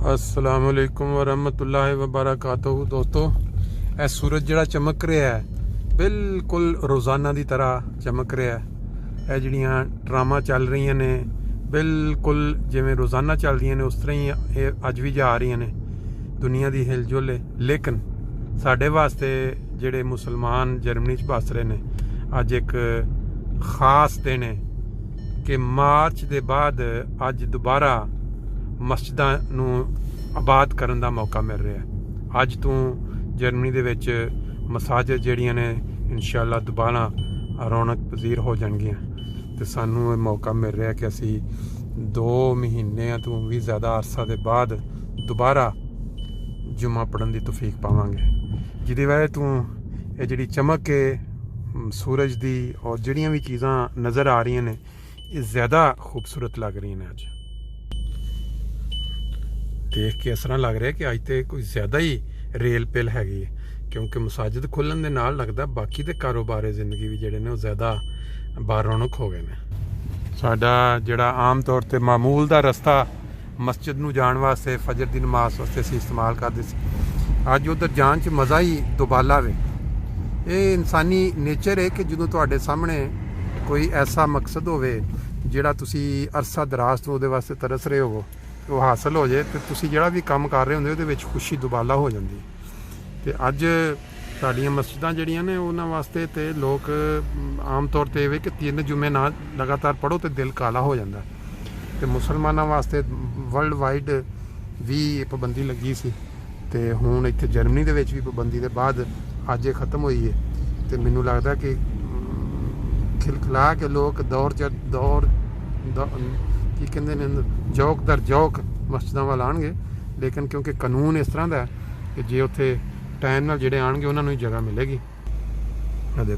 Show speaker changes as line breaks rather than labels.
अस्सलाम वालेकुम वरहमतुल्लाहि वबरकातुहू। दोस्तों, ਇਹ सूरज ਜਿਹੜਾ ਚਮਕ ਰਿਹਾ ਹੈ ਬਿਲਕੁਲ ਰੋਜ਼ਾਨਾ ਦੀ ਤਰ੍ਹਾਂ ਚਮਕ ਰਿਹਾ ਹੈ। ਇਹ ਜਿਹੜੀਆਂ ਡਰਾਮਾ ਚੱਲ ਰਹੀਆਂ ਨੇ ਬਿਲਕੁਲ ਜਿਵੇਂ ਰੋਜ਼ਾਨਾ ਚੱਲਦੀਆਂ ਨੇ ਉਸ ਤਰ੍ਹਾਂ ਹੀ ਇਹ ਅੱਜ ਵੀ ਜਾ ਰਹੀਆਂ ਨੇ ਦੁਨੀਆ ਦੀ ਹਿਲਜੁਲ। ਲੇਕਿਨ ਸਾਡੇ ਵਾਸਤੇ ਜਿਹੜੇ ਮੁਸਲਮਾਨ ਜਰਮਨੀ 'ਚ ਵੱਸ ਰਹੇ ਨੇ ਅੱਜ ਇੱਕ ਖਾਸ ਦਿਨ ਹੈ ਕਿ ਮਾਰਚ ਦੇ ਬਾਅਦ ਅੱਜ ਦੁਬਾਰਾ ਮਸਜਿਦਾਂ ਨੂੰ ਆਬਾਦ ਕਰਨ ਦਾ ਮੌਕਾ ਮਿਲ ਰਿਹਾ। ਅੱਜ ਤੋਂ ਜਰਮਨੀ ਦੇ ਵਿੱਚ ਮਸਾਜਿਦ ਜਿਹੜੀਆਂ ਨੇ ਇਨਸ਼ਾਅੱਲਾ ਦੁਬਾਰਾ ਰੌਣਕ ਪਜ਼ੀਰ ਹੋ ਜਾਣਗੀਆਂ ਤੇ ਸਾਨੂੰ ਇਹ ਮੌਕਾ ਮਿਲ ਰਿਹਾ ਕਿ ਅਸੀਂ 2 ਮਹੀਨਿਆਂ ਤੋਂ ਵੀ ਜ਼ਿਆਦਾ ਅਰਸਾ ਦੇ ਬਾਅਦ ਦੁਬਾਰਾ ਜੁਮਾ ਪੜ੍ਹਨ ਦੀ ਤੌਫੀਕ ਪਾਵਾਂਗੇ, ਜਿਹਦੀ ਵਜ੍ਹਾ ਤੋਂ ਇਹ ਜਿਹੜੀ ਚਮਕ ਹੈ ਸੂਰਜ ਦੀ ਔਰ ਜਿਹੜੀਆਂ ਵੀ ਚੀਜ਼ਾਂ ਨਜ਼ਰ ਆ ਰਹੀਆਂ ਨੇ ਇਹ ਜ਼ਿਆਦਾ ਖੂਬਸੂਰਤ ਲੱਗ ਰਹੀਆਂ ਨੇ। ਅੱਜ ਦੇਖ ਕੇ ਇਸ ਤਰ੍ਹਾਂ ਲੱਗ ਰਿਹਾ ਕਿ ਅੱਜ ਤੇ ਕੋਈ ਜ਼ਿਆਦਾ ਹੀ ਰੇਲ ਪਿਲ ਹੈਗੀ ਹੈ, ਕਿਉਂਕਿ ਮਸਾਜਿਦ ਖੁੱਲ੍ਹਣ ਦੇ ਨਾਲ ਲੱਗਦਾ ਬਾਕੀ ਦੇ ਕਾਰੋਬਾਰ ਜ਼ਿੰਦਗੀ ਵੀ ਜਿਹੜੇ ਨੇ ਉਹ ਜ਼ਿਆਦਾ ਬਾਰੌਣਕ ਹੋ ਗਏ ਨੇ। ਸਾਡਾ ਜਿਹੜਾ ਆਮ ਤੌਰ 'ਤੇ ਮਾਮੂਲ ਦਾ ਰਸਤਾ ਮਸਜਿਦ ਨੂੰ ਜਾਣ ਵਾਸਤੇ ਫਜਰ ਦੀ ਨਮਾਜ਼ ਵਾਸਤੇ ਅਸੀਂ ਇਸਤੇਮਾਲ ਕਰਦੇ ਸੀ, ਅੱਜ ਉੱਧਰ ਜਾਣ 'ਚ ਮਜ਼ਾ ਹੀ ਦੁਬਾਲਾ ਵੇ। ਇਹ ਇਨਸਾਨੀ ਨੇਚਰ ਹੈ ਕਿ ਜਦੋਂ ਤੁਹਾਡੇ ਸਾਹਮਣੇ ਕੋਈ ਐਸਾ ਮਕਸਦ ਹੋਵੇ ਜਿਹੜਾ ਤੁਸੀਂ ਅਰਸਾ ਦਰਾਜ਼ ਤੋਂ ਉਹਦੇ ਵਾਸਤੇ ਤਰਸ ਰਹੇ ਹੋਵੋ ਉਹ ਹਾਸਲ ਹੋ ਜਾਏ ਤੇ ਤੁਸੀਂ ਜਿਹੜਾ ਵੀ ਕੰਮ ਕਰ ਰਹੇ ਹੁੰਦੇ ਉਹਦੇ ਵਿੱਚ ਖੁਸ਼ੀ ਦੁਬਾਲਾ ਹੋ ਜਾਂਦੀ। ਤੇ ਅੱਜ ਸਾਡੀਆਂ ਮਸਜਿਦਾਂ ਜਿਹੜੀਆਂ ਨੇ ਉਹਨਾਂ ਵਾਸਤੇ ਤੇ ਲੋਕ ਆਮ ਤੌਰ 'ਤੇ ਇਹ ਕਿ 3 ਜੁਮੇ ਨਾਲ ਲਗਾਤਾਰ ਪੜ੍ਹੋ ਤੇ ਦਿਲ ਕਾਲਾ ਹੋ ਜਾਂਦਾ। ਤੇ ਮੁਸਲਮਾਨਾਂ ਵਾਸਤੇ ਵਰਲਡ ਵਾਈਡ ਵੀ ਪਾਬੰਦੀ ਲੱਗੀ ਸੀ ਤੇ ਹੁਣ ਇੱਥੇ ਜਰਮਨੀ ਦੇ ਵਿੱਚ ਵੀ ਪਾਬੰਦੀ ਦੇ ਬਾਅਦ ਅੱਜ ਇਹ ਖਤਮ ਹੋਈ ਹੈ। ਤੇ ਮੈਨੂੰ ਲੱਗਦਾ ਕਿ ਖਿਲਖਿਲਾ ਕੇ ਲੋਕ ਦੌਰ ਕੀ ਕਹਿੰਦੇ ਨੇ ਜੌਕ ਦਰ ਜੌਕ ਮਸਜਿਦਾਂ ਵੱਲ ਆਉਣਗੇ। ਲੇਕਿਨ ਕਿਉਂਕਿ ਕਾਨੂੰਨ ਇਸ ਤਰ੍ਹਾਂ ਦਾ ਕਿ ਜੇ ਉੱਥੇ ਟਾਈਮ ਨਾਲ ਜਿਹੜੇ ਆਉਣਗੇ ਉਹਨਾਂ ਨੂੰ ਹੀ ਜਗ੍ਹਾ ਮਿਲੇਗੀ।